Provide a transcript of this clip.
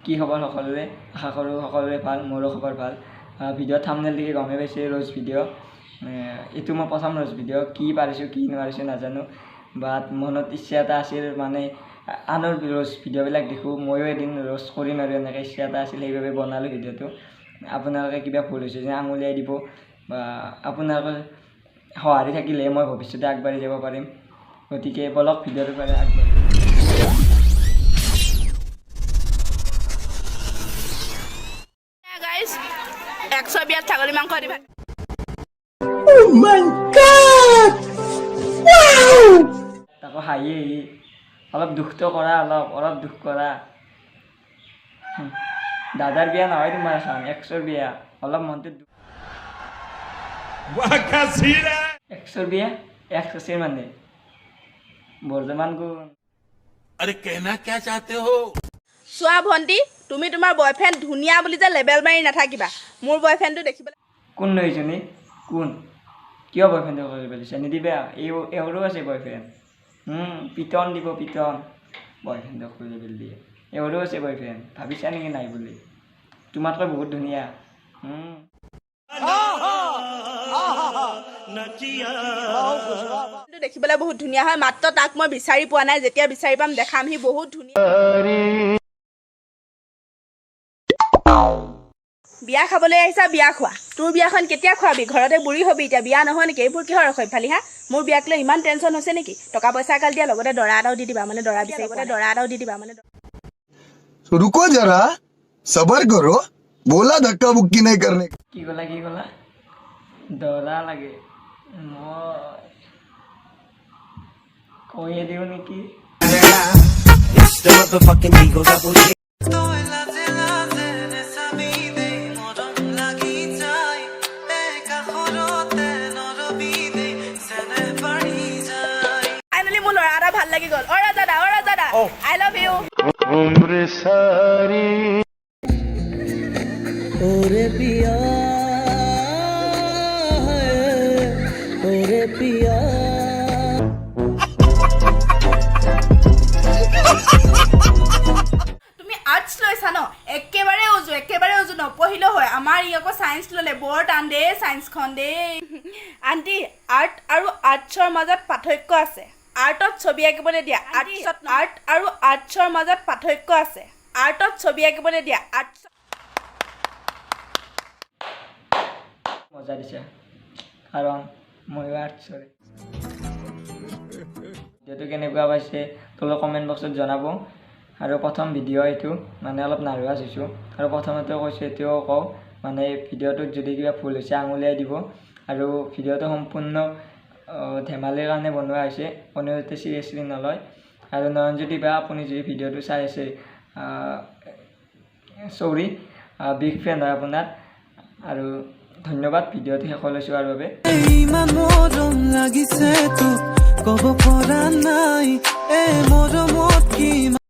কি খবৰ সকলোৰে আশা কৰোঁ সকলোৰে ভাল মোৰো খবৰ ভাল ভিডিঅ' থাম্বনেইল দেখি গমে পাইছে ৰ'জ ভিডিঅ' এইটো মই প্ৰথম ৰ'জ ভিডিঅ' কি পাৰিছোঁ কি নোৱাৰিছোঁ নাজানো বাট মনত ইচ্ছা এটা আছিল মানে আনৰ ৰ'জ ভিডিঅ'বিলাক দেখোঁ ময়ো এদিন ৰ'জ কৰিম আৰু এনেকৈ ইচ্ছা এটা আছিল সেইবাবে বনালোঁ ভিডিঅ'টো আপোনালোকে কিবা ভুল হৈছে যে আঙুলিয়াই দিব বা আপোনালোকৰ সঁহাৰি থাকিলে মই ভৱিষ্যতে আগবাঢ়ি যাব পাৰিম গতিকে বলক ভিডিঅ'টো পাৰে আগবাঢ়ি ছাগলী মাংস দিবা Oh my god! Wow! তাকো হাঁহি অলপ দুখটো কৰা অলপ দুখ কৰা দাদাৰ বিয়া নহয় তোমাৰ এখন 100ৰ বিয়া অলপ মনটো 100ৰ বিয়া 100 মানে বৰ্তমান কোন अरे कहना क्या चाहते हो চোৱা ভণ্টি তুমি তোমাৰ বয়ফ্ৰেণ্ড ধুনীয়া বুলি যে লেবেল মাৰি নাথাকিবা মোৰ বয়ফ্ৰেণ্ডটো দেখিবলৈ কোন লৈছনি কোন কিয় বয়ফ্ৰেণ্ডক কৰি পেলাইছে নিদিবা এওঁৰো আছে বয়ফ্ৰেণ্ড পিটন দিব পিটন বয়ফ্ৰেণ্ডক কৰি পেলাই দিয়ে এওঁৰো আছে বয়ফ্ৰেণ্ড ভাবিছা নেকি নাই বুলি তোমাতকৈ বহুত ধুনীয়া দেখিবলৈ বহুত ধুনীয়া হয় মাত্ৰ তাক মই বিচাৰি পোৱা নাই যেতিয়া বিচাৰি পাম দেখাম সি বহুত ধুনীয়া বিয়া খাবলৈ আহিছা বিয়া খোৱা তোৰ বিয়াখন কেতিয়া খোৱাবি ঘৰতে বুঢ়ী হবি এতিয়া বিয়া নহয় নেকি এইবোৰ কিহৰ ৰখৈফালি হা মোৰ বিয়াক লৈ ইমান টেনশ্যন হৈছে নেকি টকা পইচা কাল দিয়া লগতে দৰা এটাও দি দিবা মানে দৰা বিচাৰি লগতে দৰা এটাও দি দিবা মানে रुको जरा सबर करो बोला धक्का मुक्की नहीं करने কি ক'লা দৰা লাগে মই কৈয়ে দিওঁ নেকি ফাইনেলি মোৰ ল'ৰা এটা ভাল লাগি গ'ল অ ৰাজাদা আই লাভ ইউ ओरे पिया ओरे पिया তুমি আৰ্টছ লৈছা ন একেবাৰে উজু নপঢ়িলেও হয় আমাৰ ই আকৌ চায়েন্স ল'লে বৰ টান দে চায়েন্সখন দে আণ্টি আৰ্ট আৰু আৰ্টছৰ মাজত পাৰ্থক্য আছে আৰ্টত ছবি আঁকিবলৈ দিয়া আৰ্ট আৰু আৰ্টছৰ মাজত পাৰ্থক্য আছে আৰ্টত ছবি আঁকিবলৈ দিয়া আৰ্ট মজা দিছে কাৰণ ময়ো আৰ্টছৰে ভিডিঅ'টো কেনেকুৱা পাইছে তলত কমেণ্ট বক্সত জনাব আৰু প্ৰথম ভিডিঅ' এইটো মানে অলপ নাৰ্ভাছ হৈছোঁ আৰু প্ৰথমতে কৈছোঁ এতিয়াও কওঁ মানে ভিডিঅ'টোত যদি কিবা ভুল হৈছে আঙুলিয়াই দিব আৰু ভিডিঅ'টো সম্পূৰ্ণ ধেমালিৰ কাৰণে বনোৱা হৈছে কোনেও যাতে চিৰিয়াছলি নলয় আৰু নয়নজ্যোতি বা আপুনি যদি ভিডিঅ'টো চাই আছে চৰি বিগ ফেন হয় আপোনাৰ আৰু ধন্যবাদ ভিডিঅ'টো শেষলৈ চোৱাৰ বাবে ইমান মৰম লাগিছে তোক ক'ব পৰা নাই এই মৰমত কি